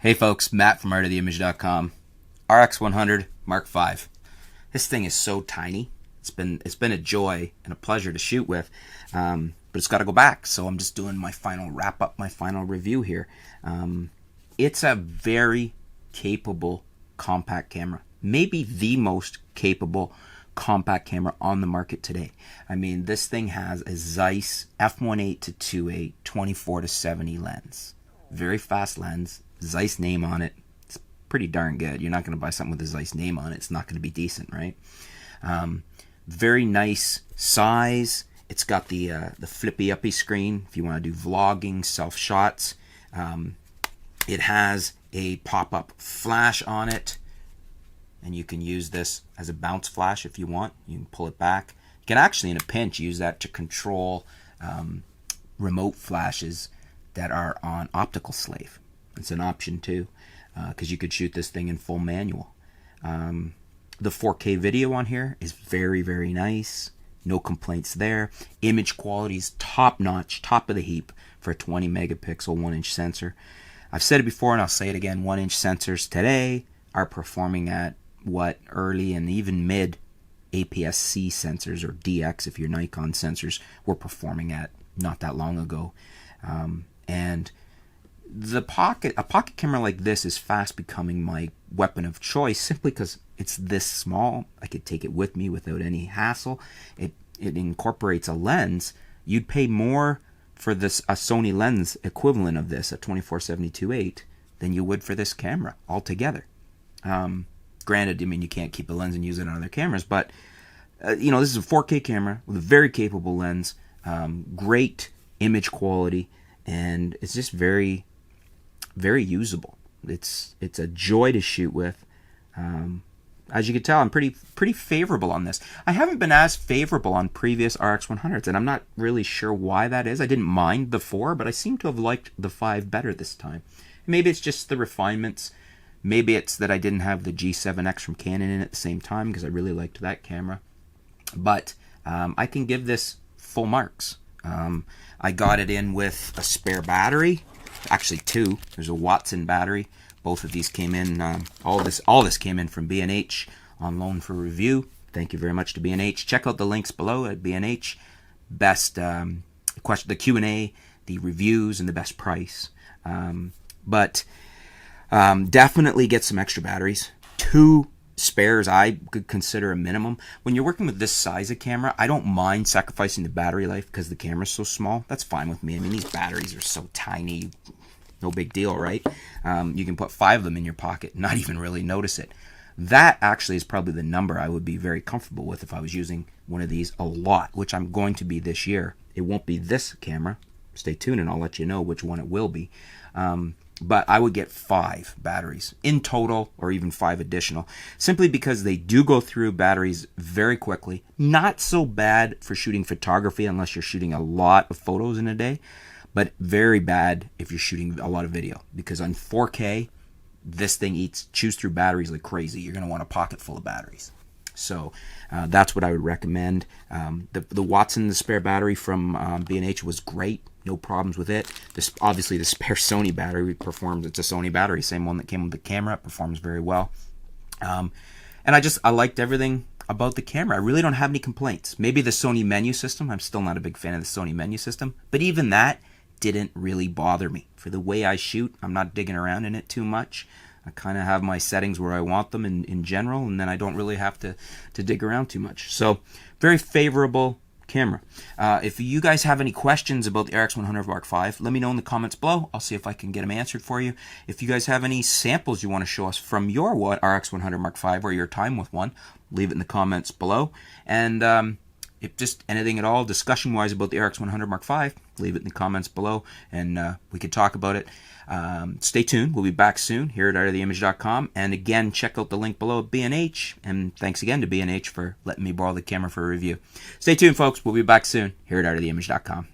Hey folks, Matt from artoftheimage.com. RX100 Mark V. This thing is so tiny. It's been a joy and a pleasure to shoot with, but it's got to go back. So I'm just doing my final wrap up, my final review here. It's a very capable compact camera, maybe the most capable compact camera on the market today. I mean, this thing has a Zeiss f1.8 to 2.8 24 to 70 lens, very fast lens. Zeiss name on it. It's pretty darn good. You're not going to buy something with a Zeiss name on it. It's not going to be decent, right? Very nice size. It's got the flippy uppy screen if you want to do vlogging, self shots. It has a pop-up flash on it, and you can use this as a bounce flash if you want. You can pull it back. You can actually, in a pinch, use that to control remote flashes that are on optical slave. It's an option too, because you could shoot this thing in full manual. The 4K video on here is very, very nice. No complaints there. Image quality is top notch, top of the heap for a 20 megapixel 1-inch sensor. I've said it before and I'll say it again, 1-inch sensors today are performing at what early and even mid APS-C sensors, or DX if you're Nikon sensors, were performing at not that long ago. And a pocket camera like this is fast becoming my weapon of choice, simply because it's this small. I could take it with me without any hassle. It incorporates a lens. You'd pay more for a Sony lens equivalent of this, a 24-70-2.8, than you would for this camera altogether. Granted, I mean, you can't keep a lens and use it on other cameras, but this is a 4K camera with a very capable lens, great image quality, and it's just very, very usable. It's a joy to shoot with. As you can tell, I'm pretty favorable on this. I haven't been as favorable on previous RX100s, and I'm not really sure why that is. I didn't mind the 4, but I seem to have liked the 5 better this time. Maybe it's just the refinements. Maybe it's that I didn't have the G7X from Canon in at the same time, because I really liked that camera. But I can give this full marks. I got it in with a spare battery. Actually 2. There's a Watson battery. Both of these came in. All this came in from B&H on loan for review. Thank you very much to B&H. Check out the links below at B&H. Best question, the Q&A, the reviews, and the best price. But definitely get some extra batteries. 2 spares I could consider a minimum. When you're working with this size of camera, I don't mind sacrificing the battery life because the camera's so small. That's fine with me. I mean, these batteries are so tiny. No big deal, right? You can put 5 of them in your pocket, not even really notice it. That actually is probably the number I would be very comfortable with if I was using one of these a lot, which I'm going to be this year. It won't be this camera. Stay tuned and I'll let you know which one it will be. But I would get 5 batteries in total, or even 5 additional, simply because they do go through batteries very quickly. Not so bad for shooting photography unless you're shooting a lot of photos in a day, but very bad if you're shooting a lot of video, because on 4K, this thing chews through batteries like crazy. You're going to want a pocket full of batteries. So that's what I would recommend. The Watson, the spare battery from B&H was great. No problems with it. Obviously, the spare Sony battery performs. It's a Sony battery, same one that came with the camera. It performs very well. And I liked everything about the camera. I really don't have any complaints. Maybe the Sony menu system. I'm still not a big fan of the Sony menu system. But even that didn't really bother me. For the way I shoot, I'm not digging around in it too much. I kind of have my settings where I want them in general, and then I don't really have to dig around too much. So, very favorable camera. If you guys have any questions about the RX100 Mark V, let me know in the comments below. I'll see if I can get them answered for you. If you guys have any samples you want to show us from your RX100 Mark V or your time with one, leave it in the comments below. And if just anything at all discussion-wise about the RX100 Mark V, leave it in the comments below, and we could talk about it. Stay tuned. We'll be back soon here at artoftheimage.com. And again, check out the link below at B&H. And thanks again to B&H for letting me borrow the camera for a review. Stay tuned, folks. We'll be back soon here at artoftheimage.com.